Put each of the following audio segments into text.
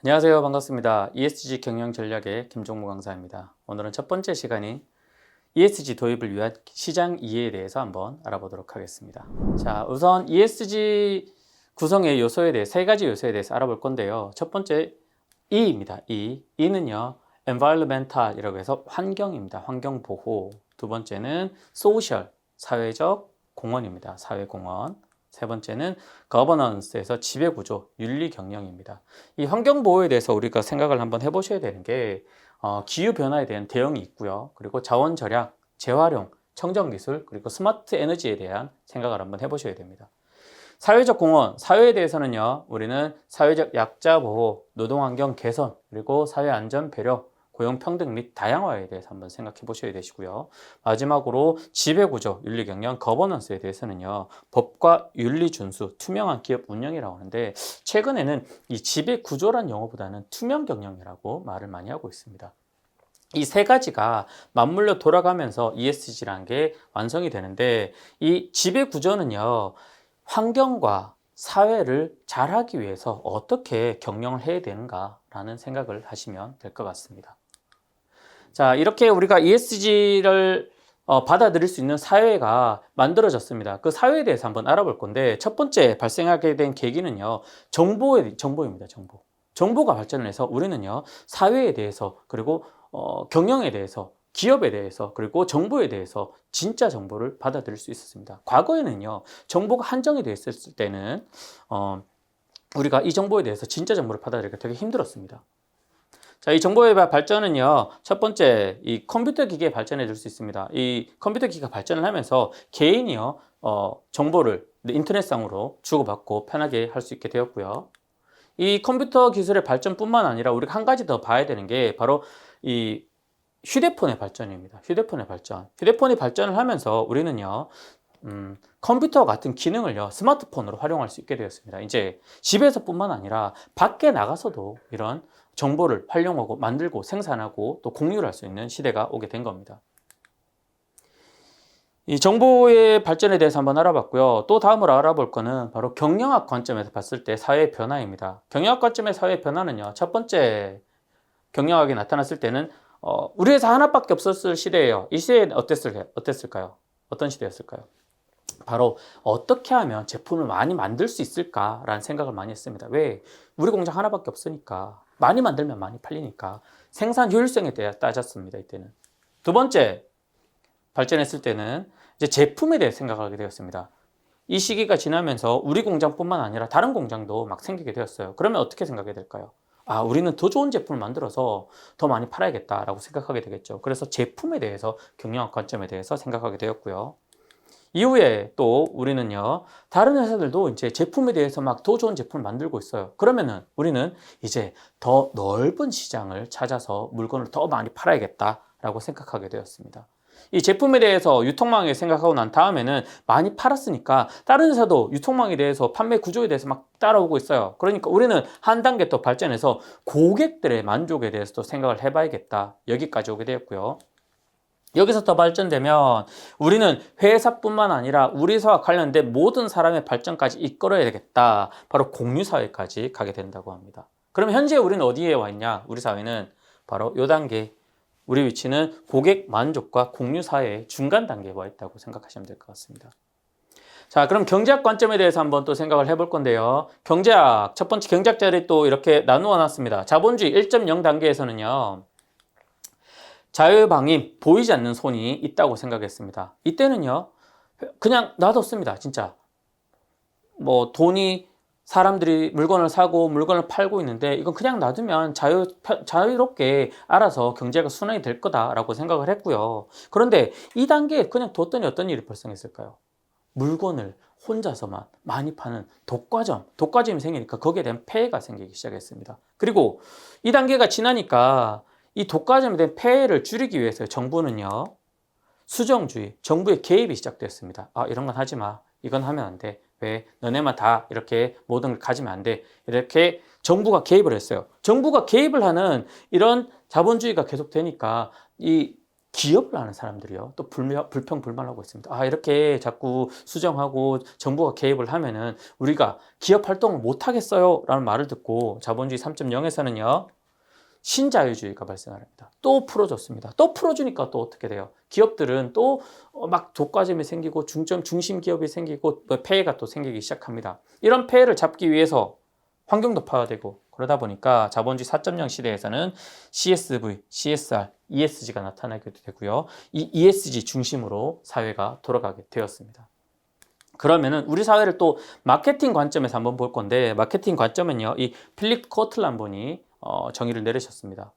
안녕하세요. 반갑습니다. ESG 경영 전략의 김종무 강사입니다. 오늘은 첫 번째 시간인 ESG 도입을 위한 시장 이해에 대해서 한번 알아보도록 하겠습니다. 자, 우선 ESG 구성의 요소에 대해 세 가지 요소에 대해서 알아볼 건데요. 첫 번째 E입니다. E는요, environmental이라고 해서 환경입니다. 환경 보호. 두 번째는 social, 사회적 공헌입니다. 사회공헌. 세 번째는 governance에서 지배구조, 윤리 경영입니다. 이 환경 보호에 대해서 우리가 생각을 한번 해보셔야 되는 게 기후 변화에 대한 대응이 있고요. 그리고 자원 절약, 재활용, 청정 기술, 그리고 스마트 에너지에 대한 생각을 한번 해보셔야 됩니다. 사회적 공헌, 사회에 대해서는요, 우리는 사회적 약자 보호, 노동 환경 개선, 그리고 사회 안전 배려, 고용 평등 및 다양화에 대해서 한번 생각해 보셔야 되시고요. 마지막으로 지배구조, 윤리 경영, 거버넌스에 대해서는요, 법과 윤리 준수, 투명한 기업 운영이라고 하는데, 최근에는 이 지배구조란 용어보다는 투명 경영이라고 말을 많이 하고 있습니다. 이 세 가지가 맞물려 돌아가면서 ESG라는 게 완성이 되는데, 이 지배구조는요, 환경과 사회를 잘하기 위해서 어떻게 경영을 해야 되는가라는 생각을 하시면 될 것 같습니다. 자, 이렇게 우리가 ESG를 받아들일 수 있는 사회가 만들어졌습니다. 그 사회에 대해서 한번 알아볼 건데, 첫 번째 발생하게 된 계기는요, 정보입니다. 정보가 발전을 해서 우리는요, 사회에 대해서, 그리고 경영에 대해서, 기업에 대해서, 그리고 정보에 대해서 진짜 정보를 받아들일 수 있었습니다. 과거에는요, 정보가 한정이 되어 있었을 때는 우리가 이 정보에 대해서 진짜 정보를 받아들이기가 되게 힘들었습니다. 자, 이 정보의 발전은요, 첫 번째, 이 컴퓨터 기기에 발전해 줄 수 있습니다. 이 컴퓨터 기기가 발전을 하면서 개인이요, 정보를 인터넷상으로 주고받고 편하게 할 수 있게 되었고요. 이 컴퓨터 기술의 발전뿐만 아니라 우리가 한 가지 더 봐야 되는 게 바로 이 휴대폰의 발전입니다. 휴대폰의 발전. 휴대폰이 발전을 하면서 우리는요, 컴퓨터 같은 기능을요, 스마트폰으로 활용할 수 있게 되었습니다. 이제 집에서뿐만 아니라 밖에 나가서도 이런 정보를 활용하고 만들고 생산하고 또 공유를 할 수 있는 시대가 오게 된 겁니다. 이 정보의 발전에 대해서 한번 알아봤고요. 또 다음으로 알아볼 거는 바로 경영학 관점에서 봤을 때 사회 변화입니다. 경영학 관점의 사회 변화는요, 첫 번째 경영학이 나타났을 때는 우리 회사 하나밖에 없었을 시대예요. 이 시대에 어땠을까요? 어떤 시대였을까요? 바로 어떻게 하면 제품을 많이 만들 수 있을까라는 생각을 많이 했습니다. 왜? 우리 공장 하나밖에 없으니까. 많이 만들면 많이 팔리니까. 생산 효율성에 대해 따졌습니다. 이때는. 두 번째 발전했을 때는 이제 제품에 대해 생각하게 되었습니다. 이 시기가 지나면서 우리 공장뿐만 아니라 다른 공장도 막 생기게 되었어요. 그러면 어떻게 생각해야 될까요? 아, 우리는 더 좋은 제품을 만들어서 더 많이 팔아야겠다라고 생각하게 되겠죠. 그래서 제품에 대해서 경영학 관점에 대해서 생각하게 되었고요. 이후에 또 우리는요, 다른 회사들도 이제 제품에 대해서 막 더 좋은 제품을 만들고 있어요. 그러면은 우리는 이제 더 넓은 시장을 찾아서 물건을 더 많이 팔아야겠다라고 생각하게 되었습니다. 이 제품에 대해서 유통망에 생각하고 난 다음에는 많이 팔았으니까 다른 회사도 유통망에 대해서 판매 구조에 대해서 막 따라오고 있어요. 그러니까 우리는 한 단계 더 발전해서 고객들의 만족에 대해서도 생각을 해봐야겠다. 여기까지 오게 되었고요. 여기서 더 발전되면 우리는 회사뿐만 아니라 우리 회사와 관련된 모든 사람의 발전까지 이끌어야 되겠다. 바로 공유사회까지 가게 된다고 합니다. 그럼 현재 우리는 어디에 와 있냐? 우리 사회는 바로 이 단계. 우리 위치는 고객 만족과 공유사회의 중간 단계에 와 있다고 생각하시면 될 것 같습니다. 자, 그럼 경제학 관점에 대해서 한번 또 생각을 해볼 건데요. 경제학, 첫 번째 경제학자를 또 이렇게 나누어 놨습니다. 자본주의 1.0 단계에서는요, 자유방임, 보이지 않는 손이 있다고 생각했습니다. 이때는요, 그냥 놔뒀습니다. 진짜. 뭐 돈이 사람들이 물건을 사고 물건을 팔고 있는데 이건 그냥 놔두면 자유롭게 알아서 경제가 순환이 될 거다라고 생각을 했고요. 그런데 이 단계에 그냥 뒀더니 어떤 일이 발생했을까요? 물건을 혼자서만 많이 파는 독과점이 생기니까 거기에 대한 폐해가 생기기 시작했습니다. 그리고 이 단계가 지나니까 이 독과점에 대한 폐해를 줄이기 위해서 정부는요, 수정주의, 정부의 개입이 시작됐습니다. 아, 이런 건 하지 마. 이건 하면 안 돼. 왜? 너네만 다 이렇게 모든 걸 가지면 안 돼. 이렇게 정부가 개입을 했어요. 정부가 개입을 하는 이런 자본주의가 계속되니까 이 기업을 하는 사람들이요. 또 불평 불만하고 있습니다. 아, 이렇게 자꾸 수정하고 정부가 개입을 하면은 우리가 기업 활동을 못 하겠어요. 라는 말을 듣고 자본주의 3.0에서는요. 신자유주의가 발생합니다. 또 풀어줬습니다. 또 풀어주니까 또 어떻게 돼요? 기업들은 또 막 독과점이 생기고 중심 기업이 생기고 폐해가 또 생기기 시작합니다. 이런 폐해를 잡기 위해서 환경도 파괴되고 그러다 보니까 자본주의 4.0 시대에서는 CSV, CSR, ESG가 나타나게 되고요. 이 ESG 중심으로 사회가 돌아가게 되었습니다. 그러면은 우리 사회를 또 마케팅 관점에서 한번 볼 건데 마케팅 관점은요. 이 필립 코틀란 분이 정의를 내리셨습니다.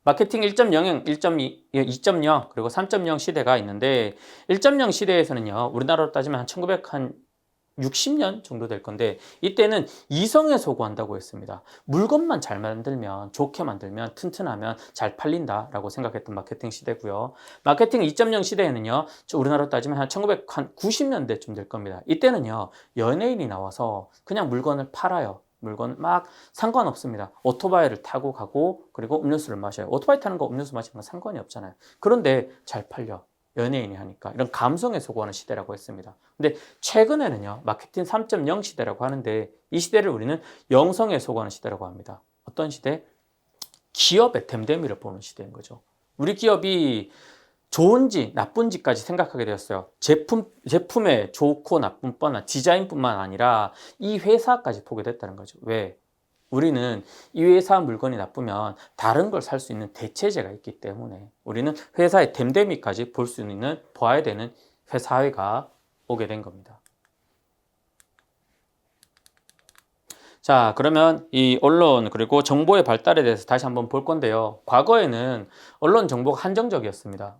마케팅 1.0, 1.2, 2.0 그리고 3.0 시대가 있는데 1.0 시대에서는요. 우리나라로 따지면 한 1960년 정도 될 건데 이때는 이성에 소구한다고 했습니다. 물건만 잘 만들면 좋게 만들면 튼튼하면 잘 팔린다라고 생각했던 마케팅 시대고요. 마케팅 2.0 시대에는요. 우리나라로 따지면 한 1990년대쯤 될 겁니다. 이때는요. 연예인이 나와서 그냥 물건을 팔아요. 물건 막 상관없습니다. 오토바이를 타고 가고 그리고 음료수를 마셔요. 오토바이 타는 거 음료수 마시는 건 상관이 없잖아요. 그런데 잘 팔려. 연예인이 하니까 이런 감성에 소구하는 시대라고 했습니다. 근데 최근에는요. 마케팅 3.0 시대라고 하는데 이 시대를 우리는 영성에 소구하는 시대라고 합니다. 어떤 시대? 기업의 됨됨이를 보는 시대인 거죠. 우리 기업이 좋은지 나쁜지까지 생각하게 되었어요. 제품의 좋고 나쁜 뻔한 디자인뿐만 아니라 이 회사까지 보게 됐다는 거죠. 왜? 우리는 이 회사 물건이 나쁘면 다른 걸 살 수 있는 대체제가 있기 때문에 우리는 회사의 됨됨이까지 볼 수 있는, 봐야 되는 사회가 오게 된 겁니다. 자, 그러면 이 언론 그리고 정보의 발달에 대해서 다시 한번 볼 건데요. 과거에는 언론 정보가 한정적이었습니다.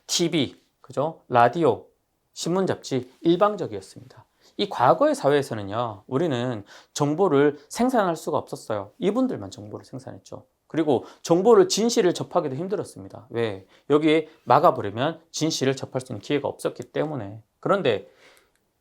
TV, 그죠? 라디오, 신문 잡지 일방적이었습니다. 이 과거의 사회에서는요, 우리는 정보를 생산할 수가 없었어요. 이분들만 정보를 생산했죠. 그리고 정보를 진실을 접하기도 힘들었습니다. 왜? 여기에 막아버리면 진실을 접할 수 있는 기회가 없었기 때문에. 그런데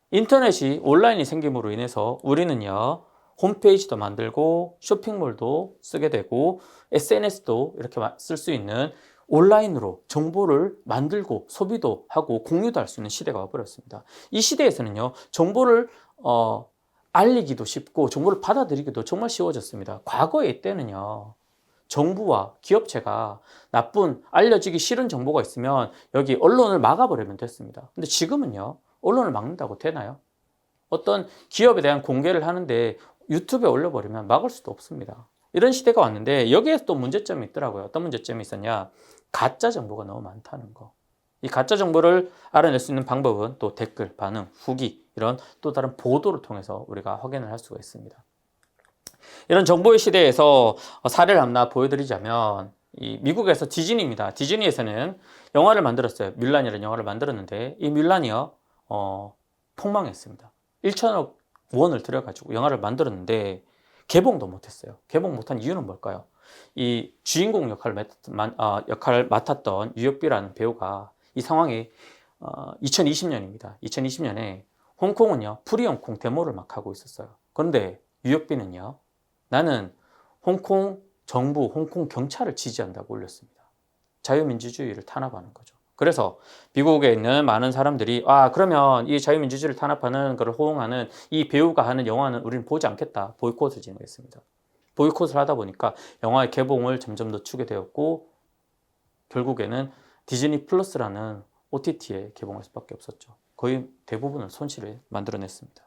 인터넷이 온라인이 생김으로 인해서 우리는요, 홈페이지도 만들고 쇼핑몰도 쓰게 되고 SNS도 이렇게 쓸 수 있는 온라인으로 정보를 만들고 소비도 하고 공유도 할 수 있는 시대가 와버렸습니다. 이 시대에서는요, 정보를 알리기도 쉽고 정보를 받아들이기도 정말 쉬워졌습니다. 과거의 때는요, 정부와 기업체가 나쁜 알려지기 싫은 정보가 있으면 여기 언론을 막아버리면 됐습니다. 근데 지금은요, 언론을 막는다고 되나요? 어떤 기업에 대한 공개를 하는데 유튜브에 올려버리면 막을 수도 없습니다. 이런 시대가 왔는데 여기에서 또 문제점이 있더라고요. 어떤 문제점이 있었냐? 가짜 정보가 너무 많다는 거. 이 가짜 정보를 알아낼 수 있는 방법은 또 댓글, 반응, 후기 이런 또 다른 보도를 통해서 우리가 확인을 할 수가 있습니다. 이런 정보의 시대에서 사례를 하나 보여드리자면 이 미국에서 디즈니입니다. 디즈니에서는 영화를 만들었어요. 뮬란이라는 영화를 만들었는데 이 뮬란이요 폭망했습니다. 1천억 원을 들여가지고 영화를 만들었는데 개봉도 못했어요. 개봉 못한 이유는 뭘까요? 이 주인공 역할을 맡았던 유혁비라는 배우가 이 상황이 2020년입니다. 2020년에 홍콩은요 프리홍콩 데모를 막 하고 있었어요. 그런데 유혁비는요 나는 홍콩 정부, 홍콩 경찰을 지지한다고 올렸습니다. 자유민주주의를 탄압하는 거죠. 그래서 미국에 있는 많은 사람들이 그러면 이 자유민주주의를 탄압하는 것을 호응하는 이 배우가 하는 영화는 우리는 보지 않겠다. 보이콧을 진행했습니다. 보이콧을 하다 보니까 영화의 개봉을 점점 늦추게 되었고 결국에는 디즈니 플러스라는 OTT에 개봉할 수밖에 없었죠. 거의 대부분을 손실을 만들어냈습니다.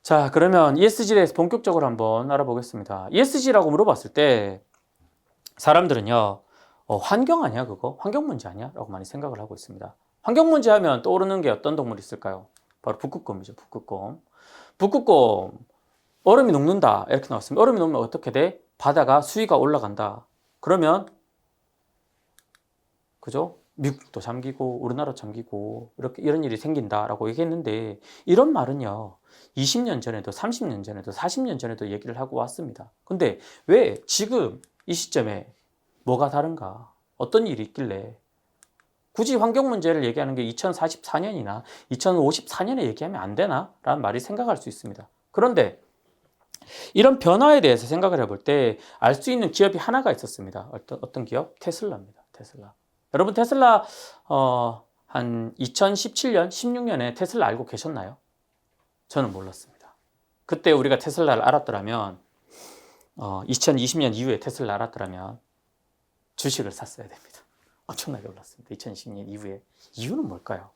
자, 그러면 ESG에 대해서 본격적으로 한번 알아보겠습니다. ESG라고 물어봤을 때 사람들은요 환경 아니야 그거? 환경 문제 아니야? 라고 많이 생각을 하고 있습니다. 환경 문제 하면 떠오르는 게 어떤 동물이 있을까요? 바로 북극곰이죠. 북극곰. 북극곰 얼음이 녹는다 이렇게 나왔습니다. 얼음이 녹으면 어떻게 돼? 바다가 수위가 올라간다. 그러면 그죠? 미국도 잠기고 우리나라 잠기고 이렇게 이런 일이 생긴다라고 얘기했는데 이런 말은요 20년 전에도 30년 전에도 40년 전에도 얘기를 하고 왔습니다. 근데 왜 지금 이 시점에 뭐가 다른가? 어떤 일이 있길래 굳이 환경 문제를 얘기하는 게 2044년이나 2054년에 얘기하면 안 되나? 라는 말이 생각할 수 있습니다. 그런데 이런 변화에 대해서 생각을 해볼 때 알 수 있는 기업이 하나가 있었습니다. 어떤 기업? 테슬라입니다. 테슬라. 여러분 테슬라 한 2017년, 16년에 테슬라 알고 계셨나요? 저는 몰랐습니다. 그때 우리가 테슬라를 알았더라면 2020년 이후에 테슬라 알았더라면 주식을 샀어야 됩니다. 엄청나게 올랐습니다. 2020년 이후에. 이유는 뭘까요?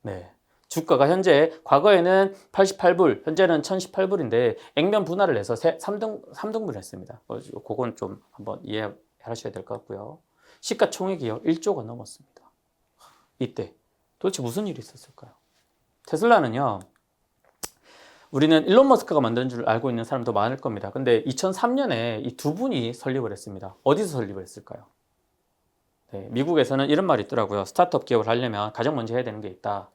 네. 주가가 현재 과거에는 88불, 현재는 1018불인데 액면 분할을 해서 3등분을 했습니다. 그건 좀 한번 이해하셔야 될 것 같고요. 시가총액이요 1조가 넘었습니다. 이때 도대체 무슨 일이 있었을까요? 테슬라는요, 우리는 일론 머스크가 만든 줄 알고 있는 사람도 많을 겁니다. 근데 2003년에 이 두 분이 설립을 했습니다. 어디서 설립을 했을까요? 네, 미국에서는 이런 말이 있더라고요. 스타트업 기업을 하려면 가장 먼저 해야 되는 게 있다.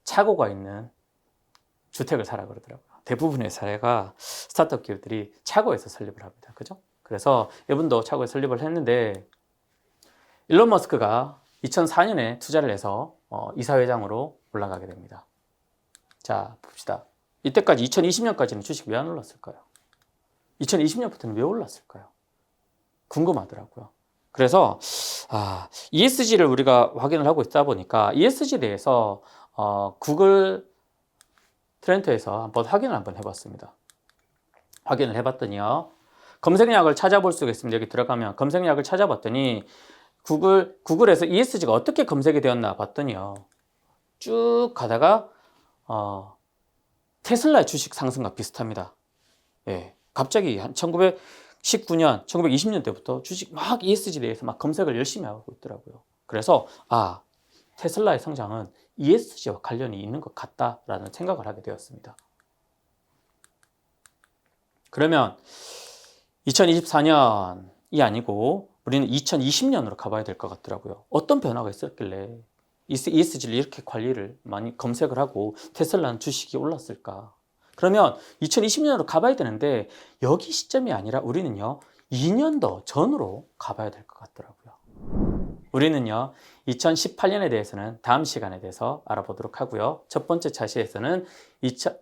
차고가 있는 주택을 사라 그러더라고요. 대부분의 사례가 스타트업 기업들이 차고에서 설립을 합니다. 그죠? 그래서 이분도 차고에 설립을 했는데 일론 머스크가 2004년에 투자를 해서 이사회장으로 올라가게 됩니다. 자, 봅시다. 이때까지 2020년까지는 주식 왜 안 올랐을까요? 2020년부터는 왜 올랐을까요? 궁금하더라고요. 그래서 ESG를 우리가 확인을 하고 있다 보니까 ESG에 대해서 구글 트렌드에서 한번 해봤습니다. 확인을 해봤더니요, 검색량을 찾아볼 수가 있습니다. 여기 들어가면 검색량을 찾아봤더니 구글에서 ESG가 어떻게 검색이 되었나 봤더니요, 쭉 가다가 테슬라의 주식 상승과 비슷합니다. 예, 갑자기 한 1919년, 1920년대부터 주식 막 ESG에 대해서 막 검색을 열심히 하고 있더라고요. 그래서 테슬라의 성장은 ESG와 관련이 있는 것 같다라는 생각을 하게 되었습니다. 그러면 2024년이 아니고 우리는 2020년으로 가봐야 될 것 같더라고요. 어떤 변화가 있었길래 ESG를 이렇게 관리를 많이 검색을 하고 테슬라는 주식이 올랐을까? 그러면 2020년으로 가봐야 되는데 여기 시점이 아니라 우리는요 2년 더 전으로 가봐야 될 것 같더라고요. 우리는요 2018년에 대해서는 다음 시간에 대해서 알아보도록 하고요. 첫 번째 차시에서는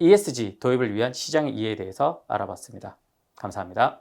ESG 도입을 위한 시장의 이해에 대해서 알아봤습니다. 감사합니다.